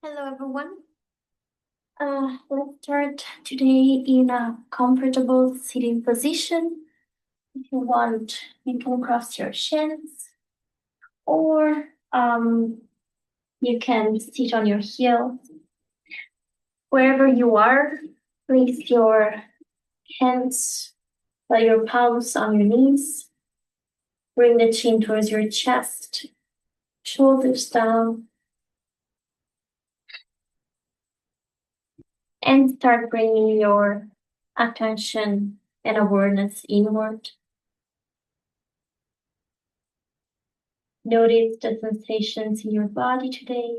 Hello, everyone. Let's start today in a comfortable sitting position. If you want, you can cross your shins or you can sit on your heel. Wherever you are, place your hands or your palms on your knees. Bring the chin towards your chest, shoulders down, and start bringing your attention and awareness inward. Notice the sensations in your body today.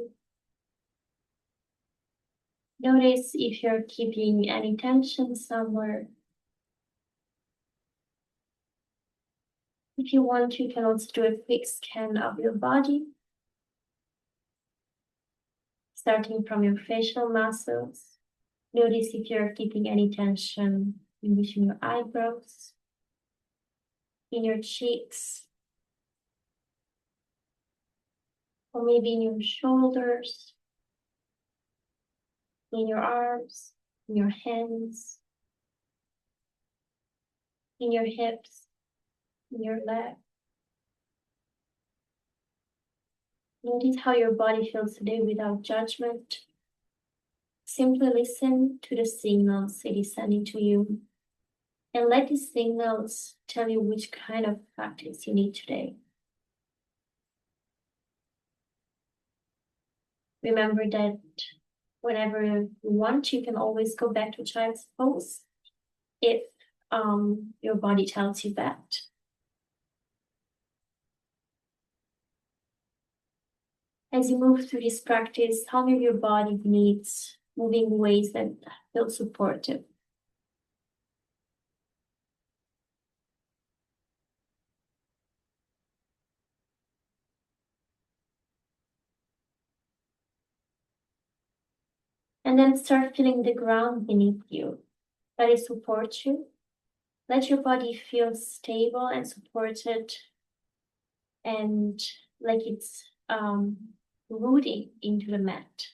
Notice if you're keeping any tension somewhere. If you want, you can also do a quick scan of your body, starting from your facial muscles. Notice if you're keeping any tension in between your eyebrows, in your cheeks, or maybe in your shoulders, in your arms, in your hands, in your hips, in your legs. Notice how your body feels today without judgment. Simply listen to the signals it is sending to you and let these signals tell you which kind of practice you need today. Remember that whenever you want, you can always go back to child's pose if your body tells you that. As you move through this practice, how many of your body needs moving in ways that feel supportive? And then start feeling the ground beneath you. Let it support you. Let your body feel stable and supported and like it's rooting into the mat.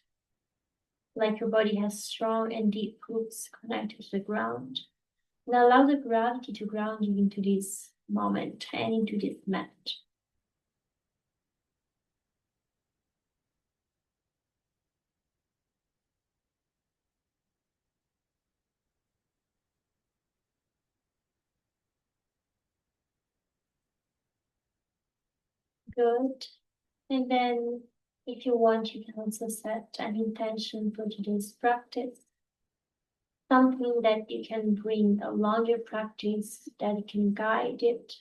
Like your body has strong and deep roots connected to the ground. Now allow the gravity to ground you into this moment and into this mat. Good. And then if you want, you can also set an intention for today's practice. Something that you can bring along your practice, that can guide it.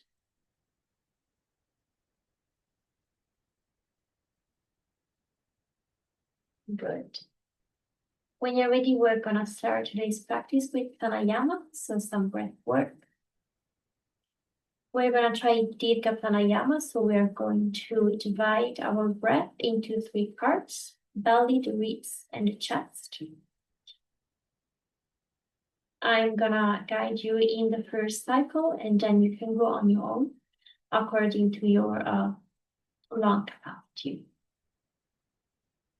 Good. When you're ready, we're gonna start today's practice with pranayama, so some breath work. We're gonna try Dirga pranayama, so we're going to divide our breath into 3 parts: belly, the ribs, and the chest. I'm gonna guide you in the first cycle, and then you can go on your own according to your lung capacity.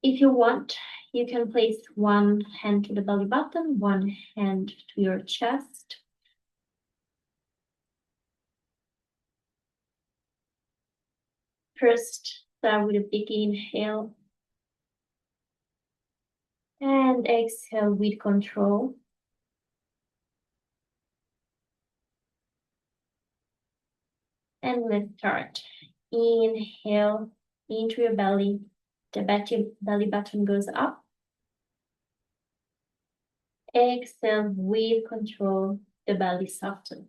If you want, you can place one hand to the belly button, one hand to your chest. First, start with a big inhale and exhale with control. And let's start. Inhale into your belly. The belly button goes up. Exhale with control. The belly softens.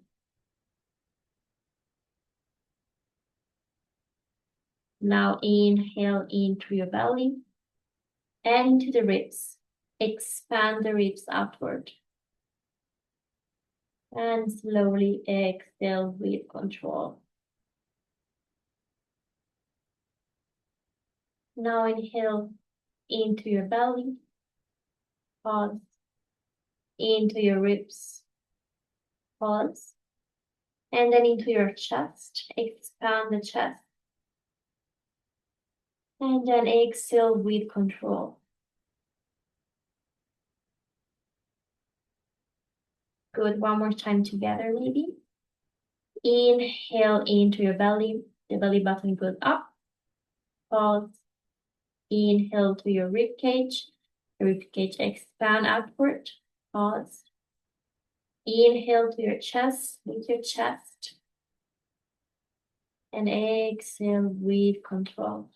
Now inhale into your belly and into the ribs. Expand the ribs outward. And slowly exhale with control. Now inhale into your belly. Pause. Into your ribs. Pause. And then into your chest. Expand the chest. And then exhale with control. Good. One more time together, maybe. Inhale into your belly. The belly button goes up. Pause. Inhale to your rib cage. The rib cage expand outward. Pause. Inhale to your chest with your chest. And exhale with control.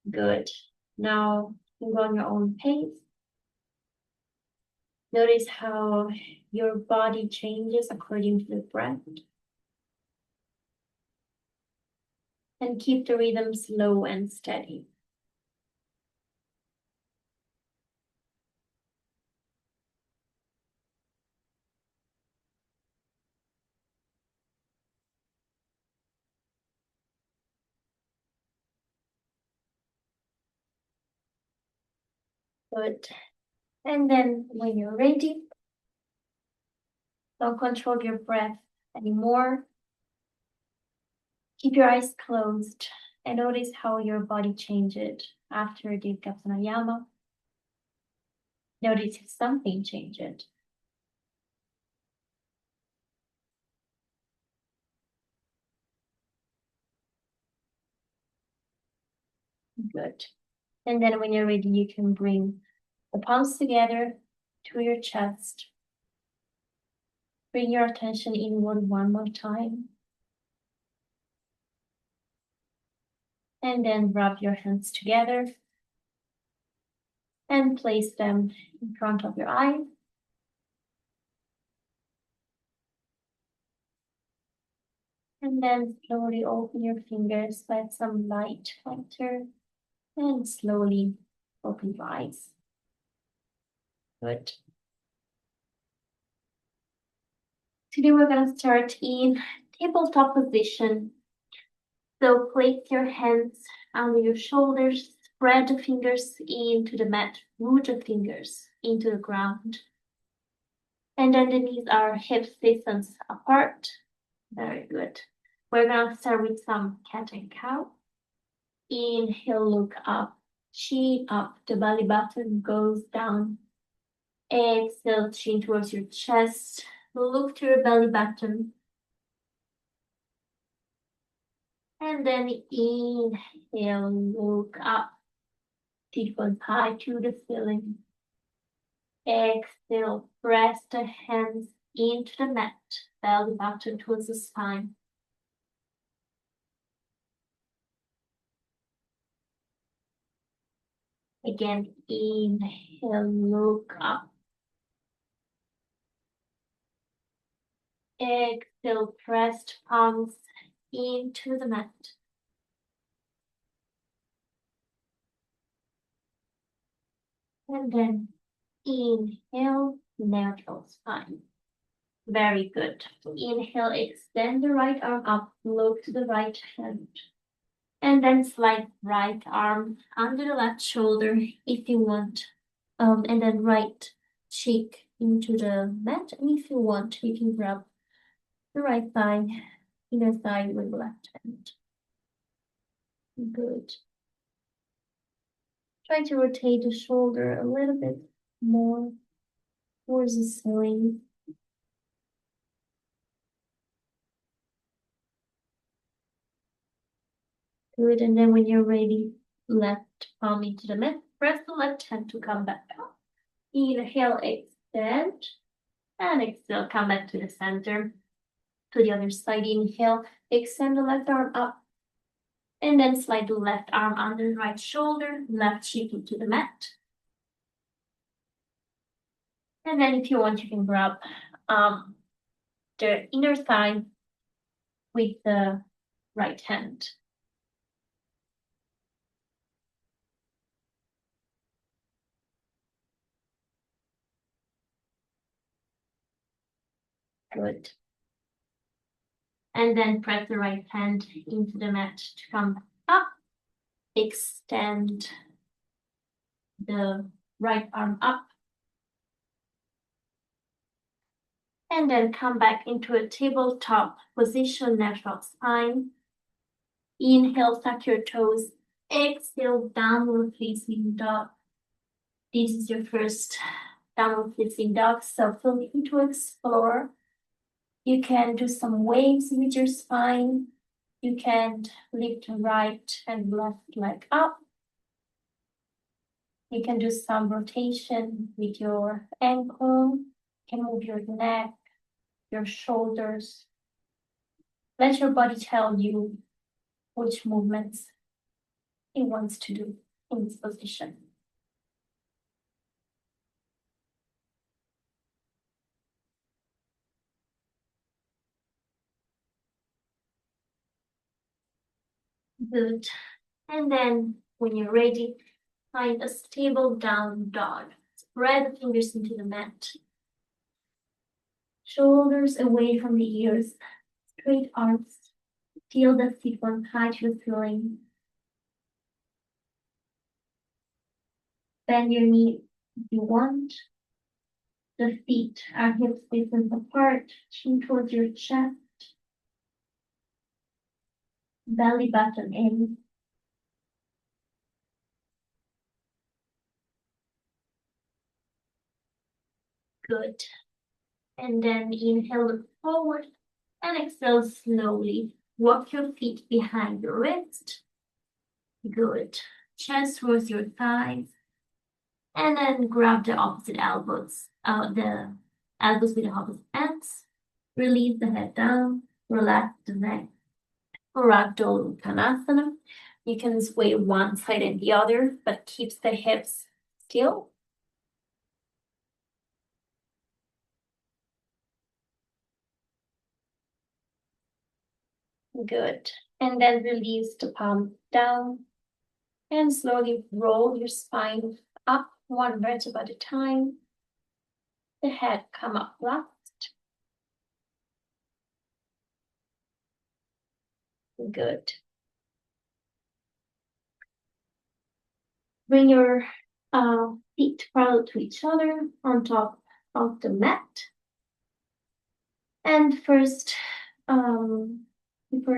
Good. Now you go on your own pace. Notice how your body changes according to the breath. And keep the rhythm slow and steady. Good. And then when you're ready, don't control your breath anymore. Keep your eyes closed and notice how your body changes after the pranayama. Notice if something changes. Good. And then when you're ready, you can bring the palms together to your chest. Bring your attention inward one more time. And then rub your hands together and place them in front of your eyes. And then slowly open your fingers, let some light enter, and slowly open your eyes. Good. Today we're going to start in tabletop position. So place your hands under your shoulders, spread the fingers into the mat, root the fingers into the ground. And then the knees are hip distance apart. Very good. We're going to start with some cat and cow. Inhale, look up, chin up, the belly button goes down. Exhale, chin towards your chest. Look to your belly button. And then inhale, look up. Feet goes high to the ceiling. Exhale, press the hands into the mat. Belly button towards the spine. Again, inhale, look up. Exhale, pressed palms into the mat. And then inhale, neutral spine. Very good. Inhale, extend the right arm up, look to the right hand. And then slide right arm under the left shoulder if you want. And then right cheek into the mat. And if you want, you can grab the right thigh, inner thigh with the left hand. Good. Try to rotate the shoulder a little bit more towards the ceiling. Good, and then when you're ready, left palm into the mat. Press the left hand to come back up. Inhale, extend, and exhale, come back to the center. To the other side, inhale, extend the left arm up, and then slide the left arm under the right shoulder, left cheek into the mat. And then if you want, you can grab the inner thigh with the right hand. Good. And then press the right hand into the mat to come up. Extend the right arm up. And then come back into a tabletop position, natural spine. Inhale, tuck your toes. Exhale, downward facing dog. This is your first downward facing dog, so feel free to explore. You can do some waves with your spine. You can lift right and left leg up. You can do some rotation with your ankle. You can move your neck, your shoulders. Let your body tell you which movements it wants to do in this position. Good. And then when you're ready, find a stable down dog. Spread the fingers into the mat. Shoulders away from the ears. Straight arms. Feel the feet bone high to the ceiling. Bend your knee if you want. The feet are hips distance apart. Chin towards your chest. Belly button in. Good. And then inhale, look forward, and exhale slowly. Walk your feet behind your wrist. Good. Chest towards your thighs. And then grab the opposite elbows, the elbows with the opposite ends. Release the head down. Relax the neck. Ragdoll Uttanasana. You can sway one side and the other, but keeps the hips still. Good. And then release the palm down and slowly roll your spine up one vertebra at a time. The head come up last. Good. Bring your feet parallel to each other on top of the mat. And before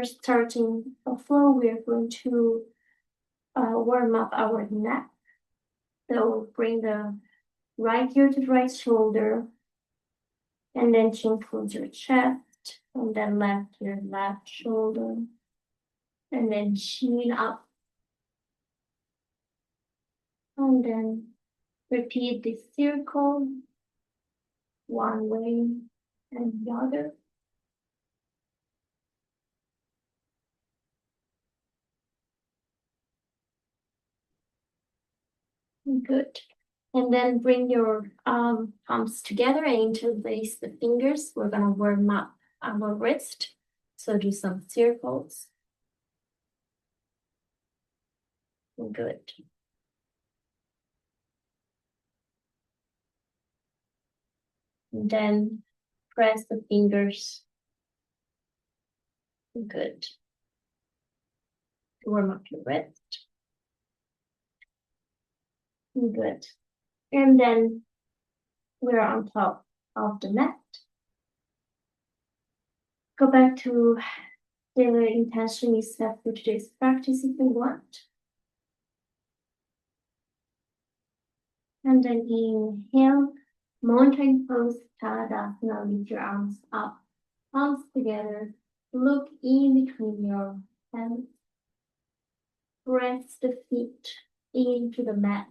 starting the flow, we are going to warm up our neck. So bring the right ear to the right shoulder, and then chin towards your chest, and then left ear, left shoulder, and then chin up. And then repeat this circle one way and the other. Good. And then bring your palms together and interlace the fingers. We're gonna warm up our wrist. So do some circles. Good. And then press the fingers. Good. Warm up your wrist. Good. And then we're on top of the mat. Go back to the intention you set for today's practice if you want. And then inhale, mountain pose, Tadasana, lift your arms up, palms together, look in between your hands. Press the feet into the mat.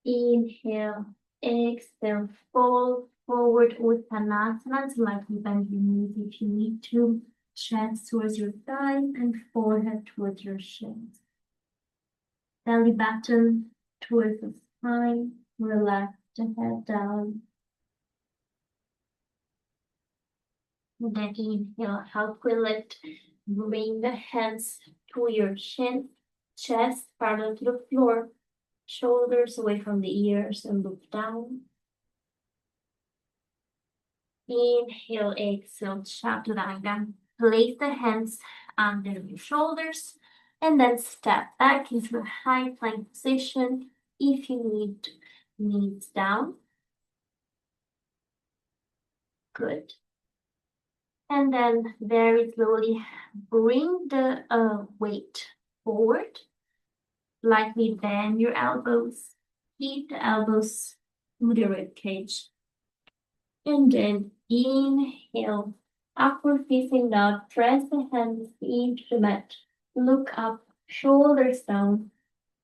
Inhale, exhale, fold forward Uttanasana, slightly bend your knees if you need to. Chest towards your thighs and forehead towards your shins. Belly button towards the spine. Relax the head down. And then inhale, halfway lift. Bring the hands to your chin, chest parallel to the floor. Shoulders away from the ears and look down. Inhale, exhale, Chaturanga. Place the hands under your shoulders and then step back into a high plank position. If you need, knees down. Good. And then very slowly bring the weight forward. Lightly bend your elbows. Keep the elbows to the rib cage. And then inhale. Upward facing dog. Press the hands into the mat. Look up, shoulders down.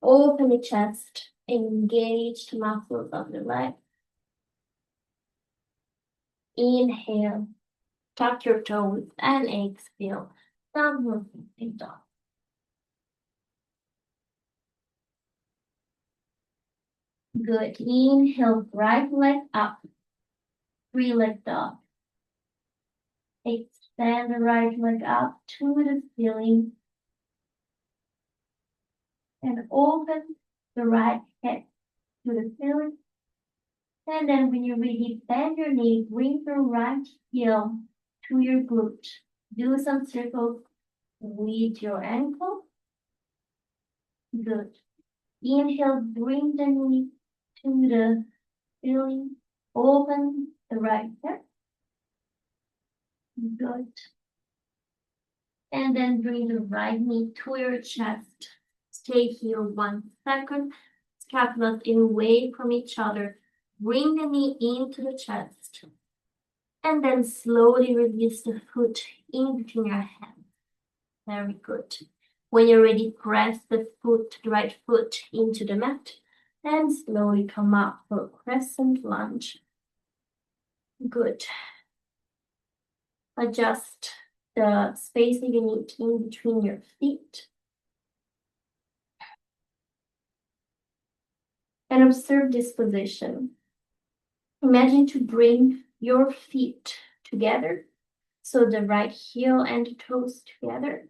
Open the chest. Engage the muscles of the leg. Inhale. Tuck your toes and exhale. Downward facing dog. Good. Inhale, right leg up. Three-leg dog. Extend the right leg up to the ceiling. And open the right hip to the ceiling. And then when you're ready, bend your knee, bring your right heel to your glute. Do some circles with your ankle. Good. Inhale, bring the knee to the ceiling. Open the right hip. Good. And then bring the right knee to your chest. Stay here 1 second. Scapulas away from each other. Bring the knee into the chest. And then slowly release the foot in between your hands. Very good. When you're ready, press the right foot into the mat and slowly come up for a crescent lunge. Good. Adjust the spacing you need in between your feet. And observe this position. Imagine to bring your feet together. So the right heel and the toes together.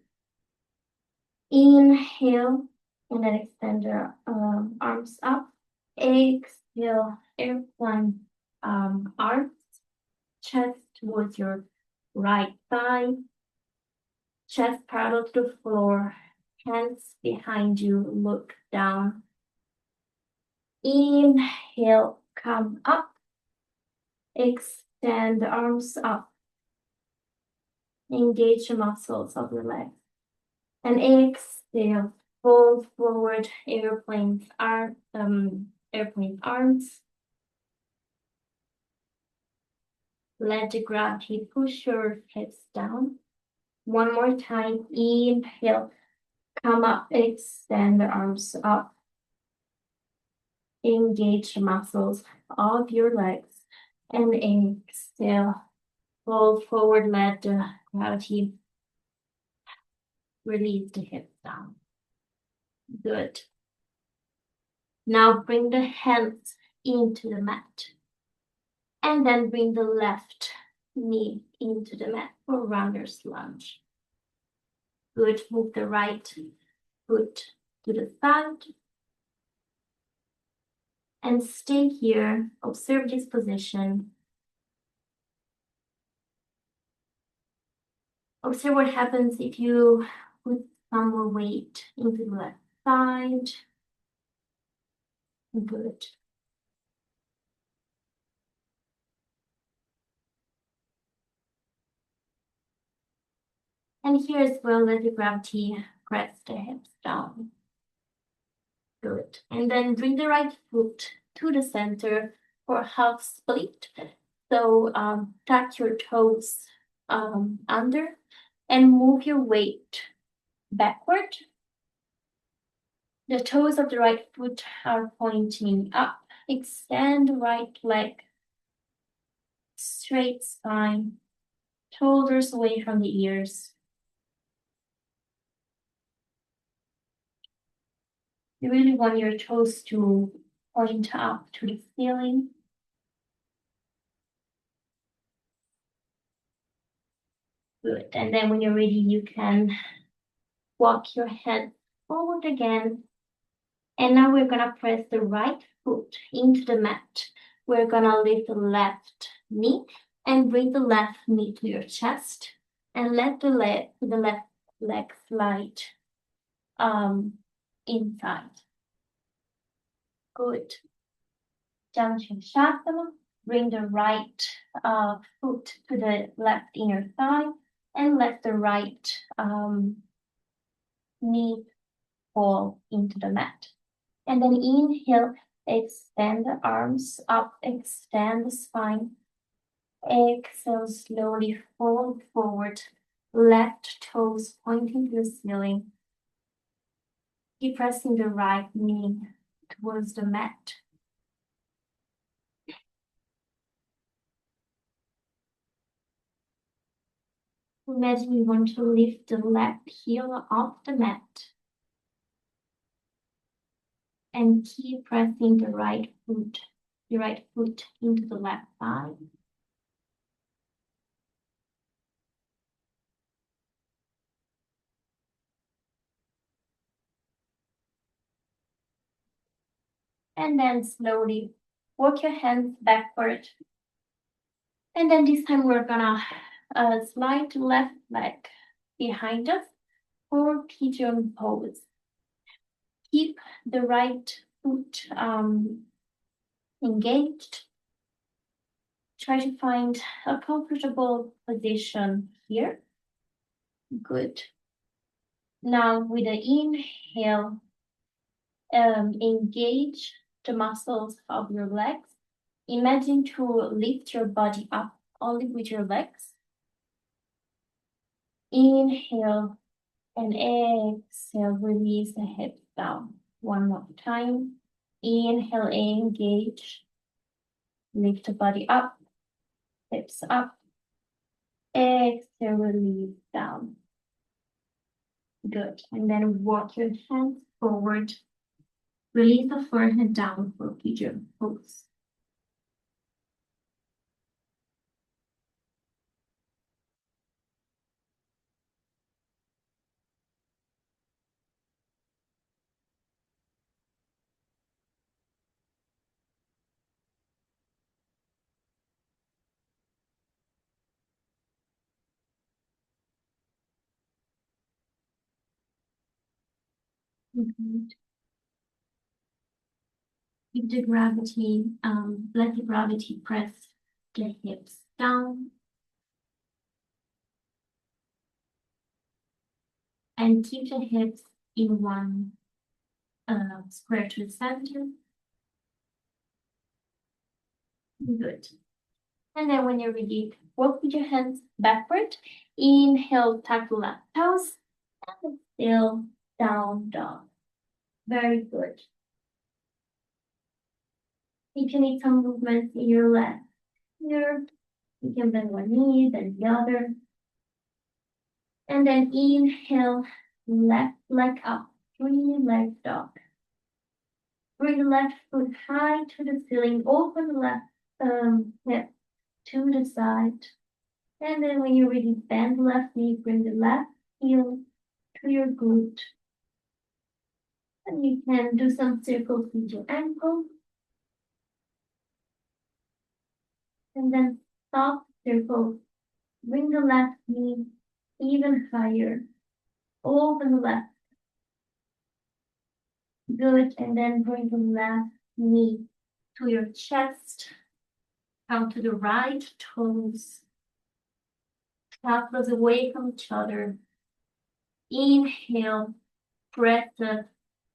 Inhale, and then extend your arms up. Exhale, airplane arms, chest towards your right thigh. Chest parallel to the floor, hands behind you, look down. Inhale, come up. Extend the arms up. Engage the muscles of your legs. And exhale, fold forward, airplane arms. Let the gravity push your hips down. One more time, inhale, come up, extend the arms up. Engage the muscles of your legs. And exhale, fold forward, let the gravity release the hips down. Good. Now bring the hands into the mat. And then bring the left knee into the mat for runner's lunge. Good. Move the right foot to the side. And stay here. Observe this position. Observe what happens if you put some more weight into the left side. Good. And here as well, let the gravity press the hips down. Good. And then bring the right foot to the center for half split. So tuck your toes under and move your weight backward. The toes of the right foot are pointing up. Extend the right leg. Straight spine. Shoulders away from the ears. You really want your toes to point up to the ceiling. Good. And then when you're ready, you can walk your head forward again. And now we're gonna press the right foot into the mat. We're gonna lift the left knee and bring the left knee to your chest and let the left leg slide inside. Good. Shavasana. Bring the right foot to the left inner thigh and let the right knee fall into the mat. And then inhale, Extend the arms up, extend the spine. Exhale, slowly fold forward. Left toes pointing to the ceiling. Keep pressing the right knee towards the mat. Imagine you want to lift the left heel off the mat. And keep pressing the right foot into the left thigh. And then slowly walk your hands backward. And then this time we're gonna slide the left leg behind us for pigeon pose. Keep the right foot engaged. Try to find a comfortable position here. Good. Now with the inhale, engage the muscles of your legs. Imagine to lift your body up only with your legs. Inhale and exhale, release the hips down. One more time. Inhale, engage. Lift the body up, hips up. Exhale, release down. Good. And then walk your hands forward. Release the forehead down for pigeon pose. Good. Keep the gravity, let the gravity press the hips down. And keep the hips in one square to the center. Good. And then when you're ready, walk with your hands backward. Inhale, tuck the left toes. And still down dog. Very good. You can make some movements in your left here. You can bend one knee, then the other. And then inhale, left leg up, three-leg dog. Bring the left foot high to the ceiling, open the left hip to the side. And then when you're ready, bend the left knee, bring the left heel to your glute. And you can do some circles with your ankle. And then soft circle. Bring the left knee even higher. Open the left. Good. And then bring the left knee to your chest. Come to the right toes. Elbows away from each other. Inhale, press the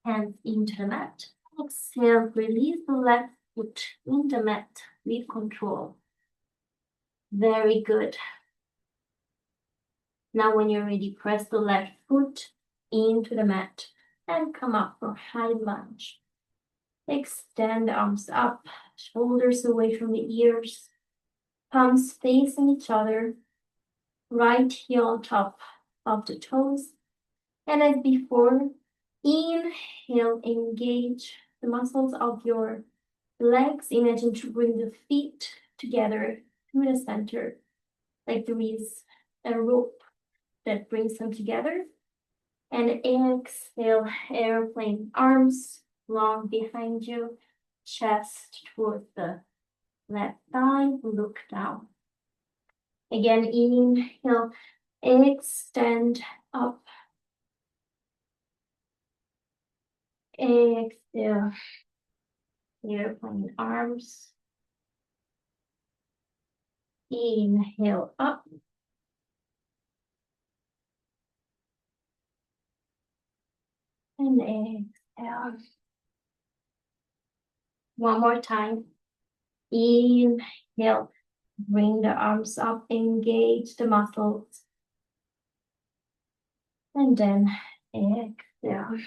hands into the mat. Exhale, release the left foot in the mat with control. Very good. Now when you're ready, press the left foot into the mat and come up for high lunge. Extend the arms up, shoulders away from the ears, palms facing each other, right heel on top of the toes. And as before, inhale, engage the muscles of your legs. Imagine to bring the feet together to the center, like there is a rope that brings them together. And exhale, airplane, arms long behind you, chest towards the left thigh, look down. Again, inhale, extend up. Exhale, airplane, arms. Inhale up. And exhale. One more time. Inhale. Bring the arms up, engage the muscles. And then exhale.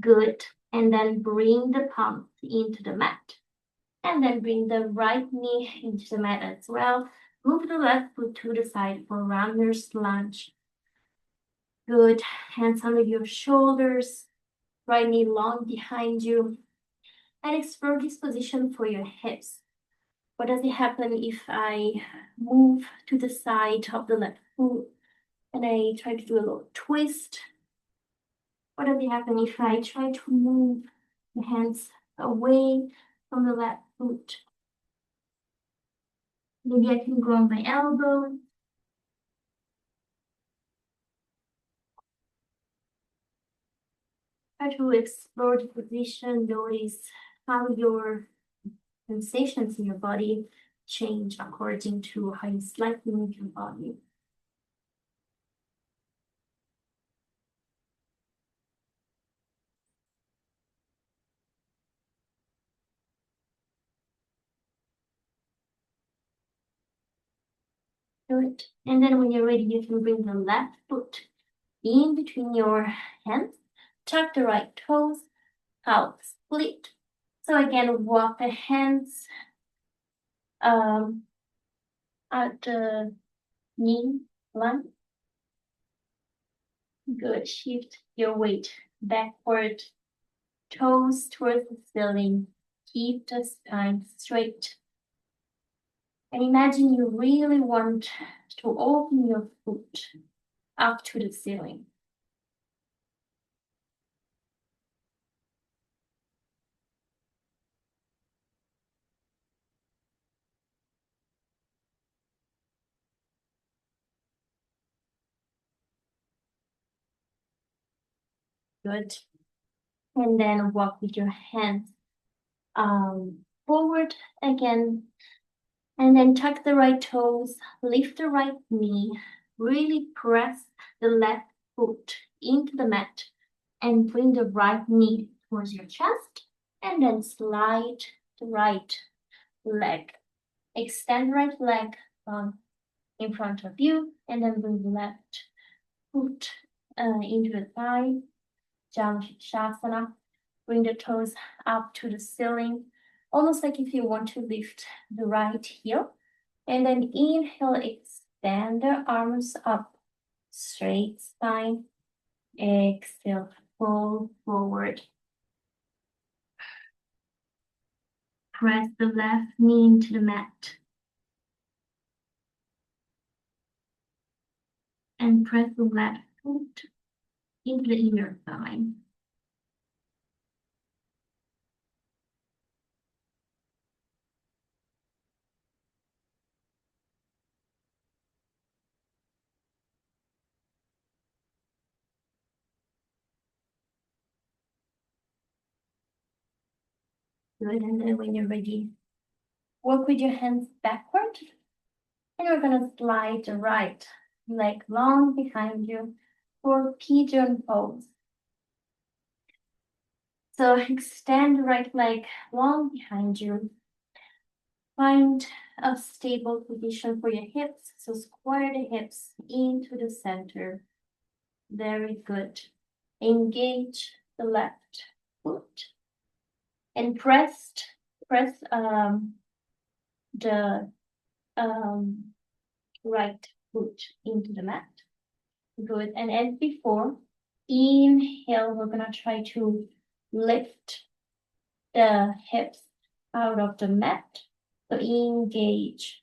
Good. And then bring the palms into the mat. And then bring the right knee into the mat as well. Move the left foot to the side for runner's lunge. Good. Hands under your shoulders. Right knee long behind you. And explore this position for your hips. What does it happen if I move to the side of the left foot and I try to do a little twist? What does it happen if I try to move the hands away from the left foot? Maybe I can go on my elbow. Try to explore the position, notice how your sensations in your body change according to how you slightly move your body. Good. And then when you're ready, you can bring the left foot in between your hands, tuck the right toes, out split. So again, walk the hands at the knee line. Good. Shift your weight backward, toes towards the ceiling. Keep the spine straight. And imagine you really want to open your foot up to the ceiling. Good. And then walk with your hands forward again. And then tuck the right toes, lift the right knee, really press the left foot into the mat and bring the right knee towards your chest and then slide the right leg. Extend right leg in front of you and then bring the left foot into the thigh, Shasana. Bring the toes up to the ceiling, almost like if you want to lift the right heel. And then inhale, extend the arms up, straight spine. Exhale, fold forward. Press the left knee into the mat. And press the left foot into the inner thigh. Good, and then when you're ready, walk with your hands backward. And you're gonna slide the right leg long behind you for pigeon pose. So extend the right leg long behind you. Find a stable position for your hips. So square the hips into the center. Very good. Engage the left foot and press the right foot into the mat. Good. And as before, inhale, we're gonna try to lift the hips out of the mat. So engage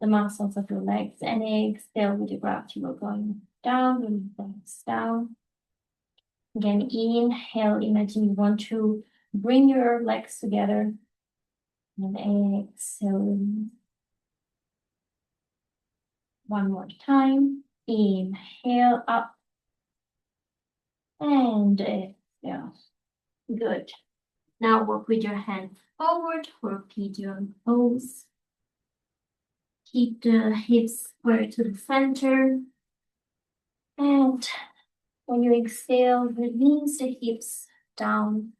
the muscles of your legs and exhale with the gravity. We're going down, and down. Again, inhale, imagine you want to bring your legs together. And exhale. One more time. Inhale up. And exhale. Good. Now work with your hands forward for pigeon pose. Keep the hips square to the center. And when you exhale, release the hips down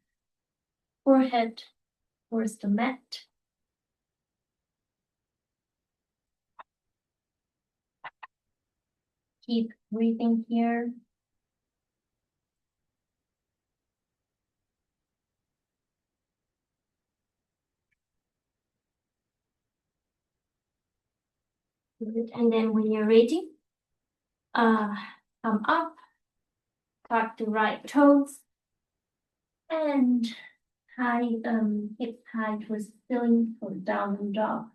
forehead towards the mat. Keep breathing here. Good. And then when you're ready, come up, tuck the right toes, and hip high towards the ceiling for down dog.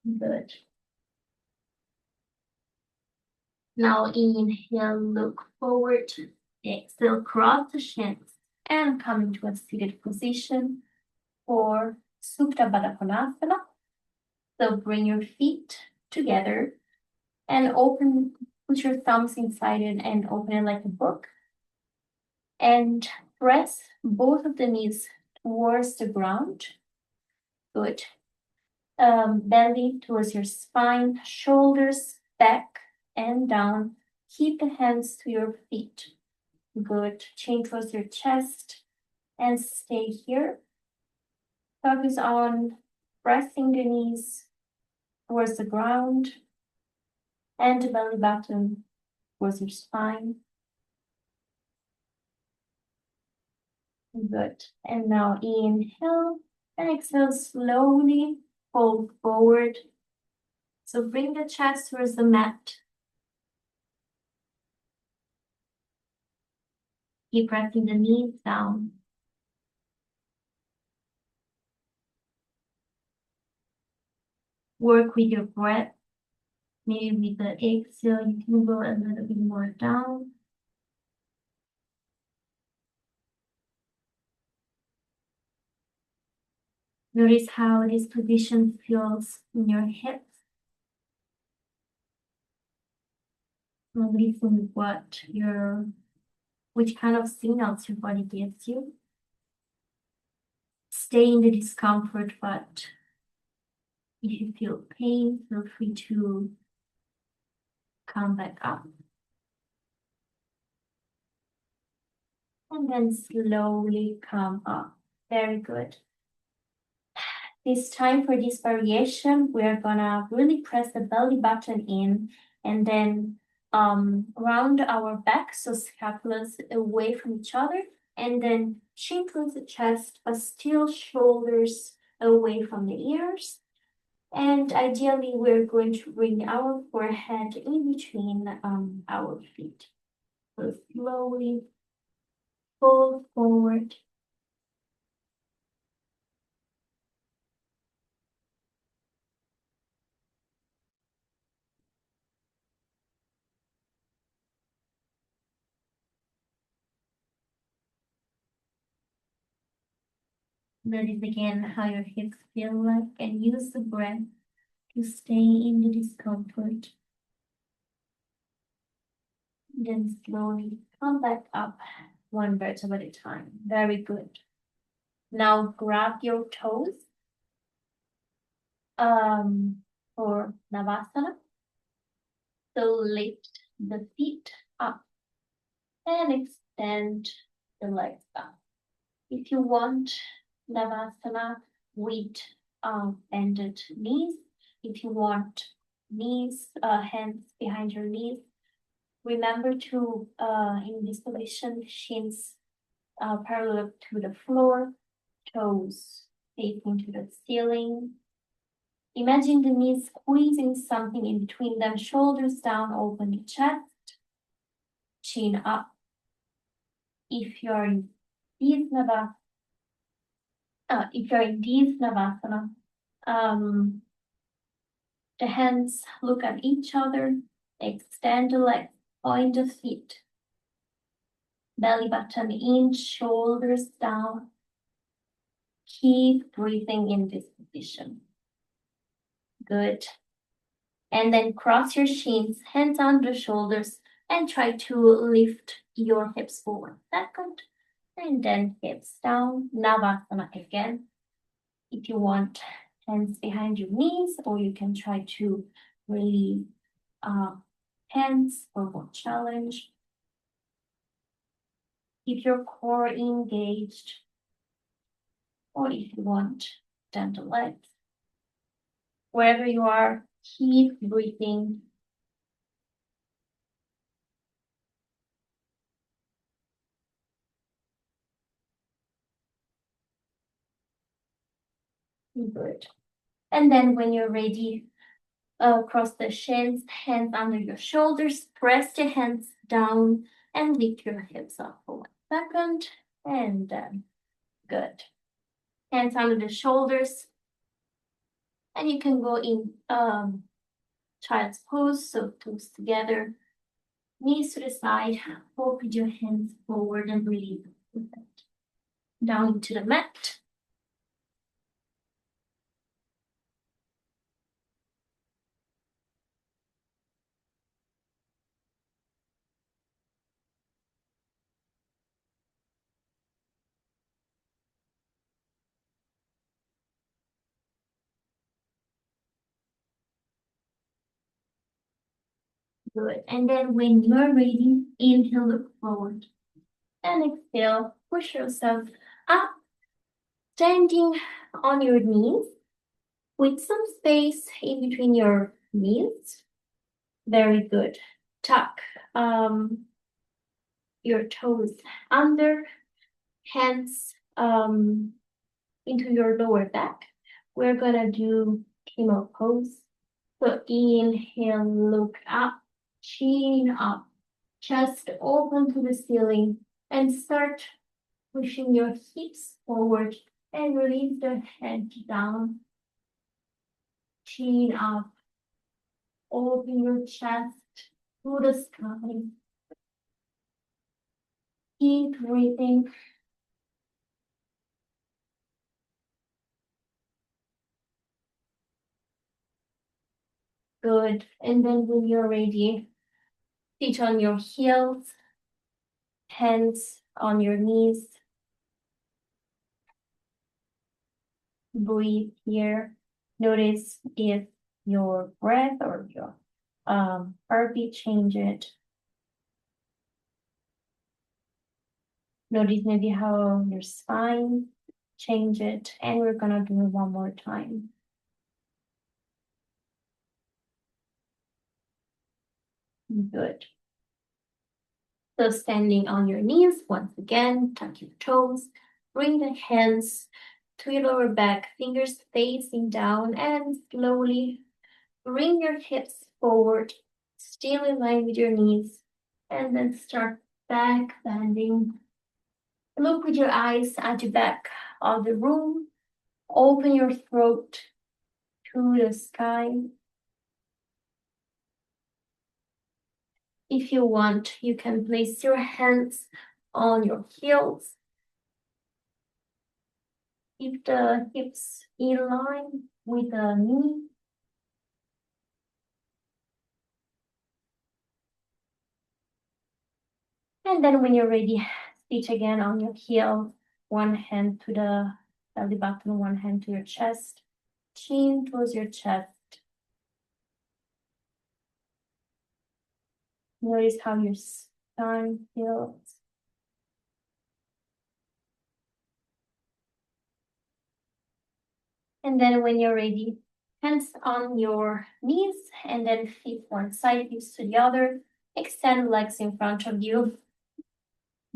Good. Now inhale, look forward. Exhale, cross the shins and come into a seated position for Supta Baddha Konasana. So bring your feet together and put your thumbs inside it and open it like a book. And press both of the knees towards the ground. Good. Belly towards your spine, shoulders back and down. Keep the hands to your feet. Good. Chin towards your chest and stay here. Focus on pressing the knees towards the ground and the belly button towards your spine. Good. And now inhale and exhale slowly, fold forward. So bring the chest towards the mat. Keep pressing the knees down. Work with your breath. Maybe with the exhale, you can go a little bit more down. Notice how this position feels in your hips. Listen which kind of signals your body gives you. Stay in the discomfort, but if you feel pain, feel free to come back up. And then slowly come up. Very good. This time for this variation, we're gonna really press the belly button in and then round our back, so scapulas away from each other, and then chin towards the chest, but still shoulders away from the ears. And ideally, we're going to bring our forehead in between our feet. So slowly fold forward. Notice again how your hips feel like, and use the breath to stay in the discomfort. Then slowly come back up, one vertebra at a time. Very good. Now grab your toes for Navasana. So lift the feet up and extend the legs up. If you want Navasana with bended knees, if you want hands behind your knees, remember to, in this position, shins parallel to the floor, toes facing to the ceiling. Imagine the knees squeezing something in between them, shoulders down, open the chest, chin up. If you're in this Navasana, the hands look at each other, extend the legs, point the feet, belly button in, shoulders down. Keep breathing in this position. Good. And then cross your shins, hands on the shoulders, and try to lift your hips forward. Second, and then hips down, Navasana again. If you want, hands behind your knees, or you can try to release hands for more challenge. Keep your core engaged. or if you want, down the legs. Wherever you are, keep breathing. Good. And then when you're ready, cross the shins, hands under your shoulders, press your hands down and lift your hips up for 1 second. And then, good. Hands under the shoulders. And you can go in child's pose, so toes together, knees to the side, open your hands forward and release down into the mat. Good. And then when you're ready, inhale, look forward. And exhale, push yourself up, standing on your knees with some space in between your knees. Very good. Tuck your toes under, hands into your lower back. We're gonna do camel pose. So inhale, look up, chin up, chest open to the ceiling, and start pushing your hips forward and release the head down. Chin up, open your chest to the sky. Keep breathing. Good. And then when you're ready, sit on your heels, hands on your knees. Breathe here. Notice if your breath or your heartbeat change it. Notice maybe how your spine change it. And we're gonna do it one more time. Good. So standing on your knees, once again, tuck your toes, bring the hands to your lower back, fingers facing down, and slowly bring your hips forward, still in line with your knees, and then start back bending. Look with your eyes at the back of the room. Open your throat to the sky. If you want, you can place your hands on your heels. Keep the hips in line with the knee. And then when you're ready, sit again on your heel. One hand to the belly button, one hand to your chest. Chin towards your chest. Notice how your spine feels. And then when you're ready, hands on your knees and then feet one side, hips to the other. Extend legs in front of you.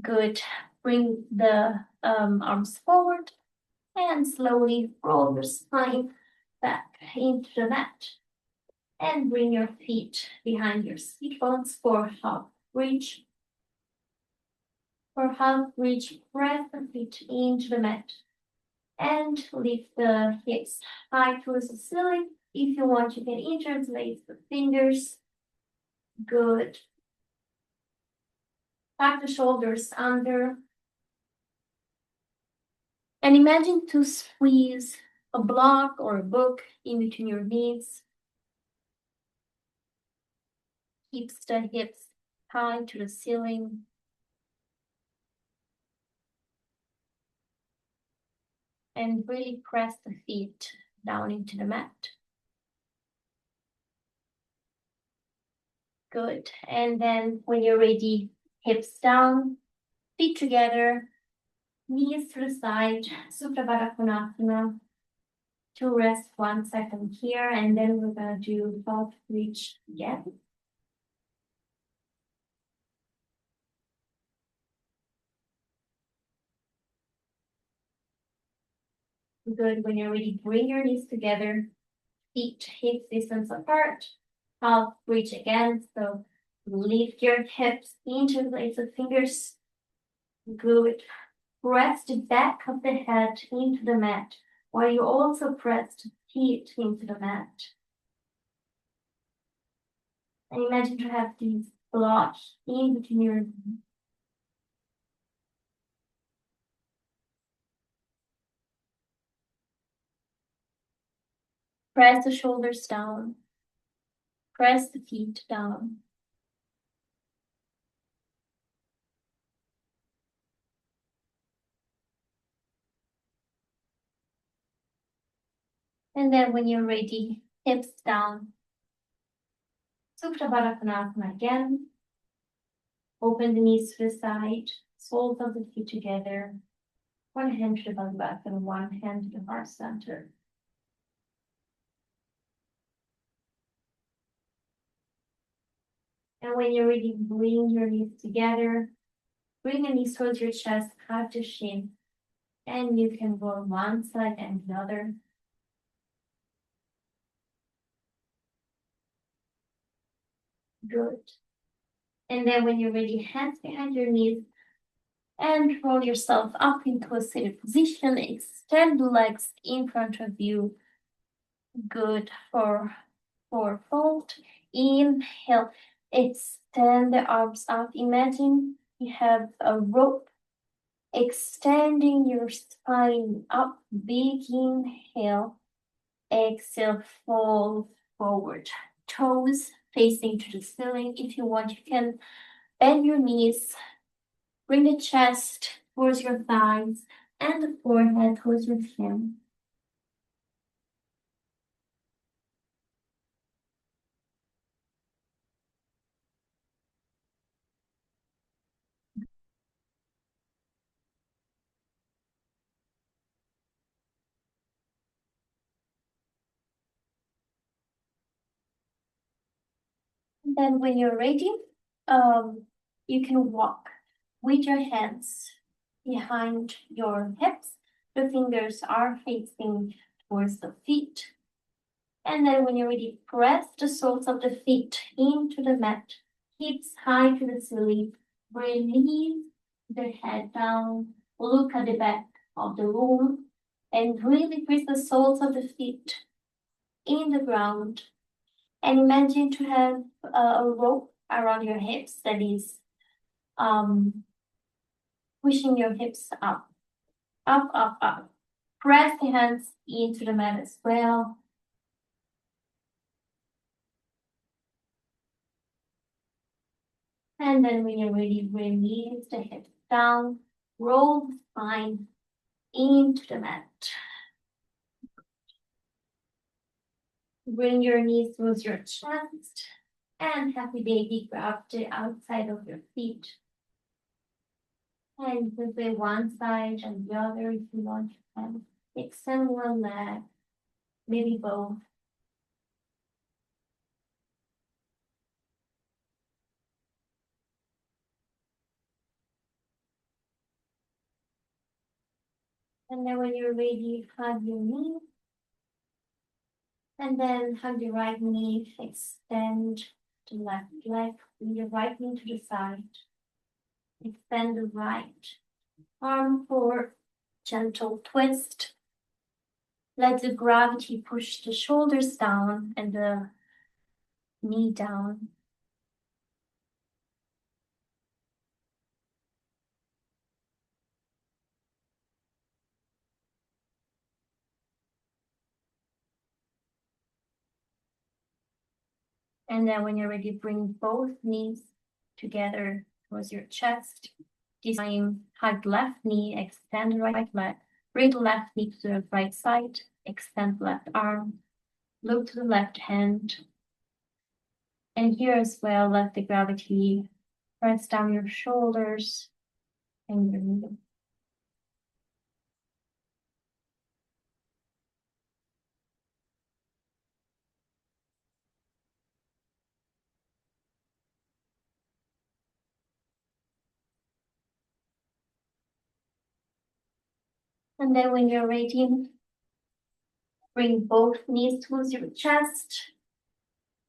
Good. Bring the arms forward and slowly roll your spine back into the mat. And bring your feet behind your seat bones for half reach. For half reach, press the feet into the mat. And lift the hips high towards the ceiling. If you want, you can interlace the fingers. Good. Tuck the shoulders under. And imagine to squeeze a block or a book in between your knees. Keeps the hips high to the ceiling. And really press the feet down into the mat. Good. And then when you're ready, hips down, feet together, Knees to the side, Supta Baddha Konasana. To rest 1 second here, and then we're gonna do half reach again. Good. When you're ready, bring your knees together, feet hips distance apart. Half reach again. So lift your hips into the blades of fingers. Good. Press the back of the head into the mat, while you also press the feet into the mat. And imagine to have these blocks in between your knees. Press the shoulders down. Press the feet down. And then when you're ready, hips down. Supta Baddha Konasana again. Open the knees to the side, soles of the feet together. One hand to the belly button and one hand to the heart center. And when you're ready, bring your knees together. Bring the knees towards your chest, hug the shin. And you can roll one side and the other. Good. And then when you're ready, hands behind your knees and roll yourself up into a seated position. Extend the legs in front of you. Good for fold. Inhale, extend the arms out. Imagine you have a rope extending your spine up. Big inhale. Exhale, fold forward. Toes facing to the ceiling. If you want, you can bend your knees. Bring the chest towards your thighs and the forehead towards your chin. And then when you're ready, you can walk with your hands behind your hips. The fingers are facing towards the feet. And then when you're ready, press the soles of the feet into the mat. Hips high to the ceiling. Release the head down. Look at the back of the room. And really press the soles of the feet in the ground. And imagine to have a rope around your hips that is pushing your hips up, up, up, up. Press the hands into the mat as well. And then when you're ready, release the hips down, roll the spine into the mat. Bring your knees towards your chest and happy baby, grab the outside of your feet. And with the one side and the other, if you want, you can extend one leg, maybe both. And then when you're ready, hug your knee. And then hug the right knee, extend the left leg, bring your right knee to the side. Extend the right arm for gentle twist. Let the gravity push the shoulders down and the knee down. And then when you're ready, bring both knees together towards your chest. This time, hug left knee, extend the right leg. Bring the left knee to the right side, extend left arm. Look to the left hand. And here as well, let the gravity press down your shoulders and your knee. And then when you're ready, bring both knees towards your chest,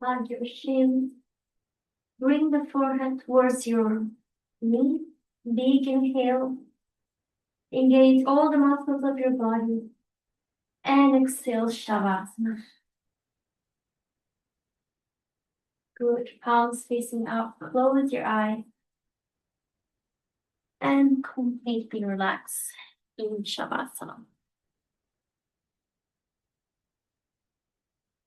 hug your shins, bring the forehead towards your knee, big inhale, engage all the muscles of your body, and exhale, Shavasana. Good, palms facing up, close your eyes, and completely relax in Shavasana.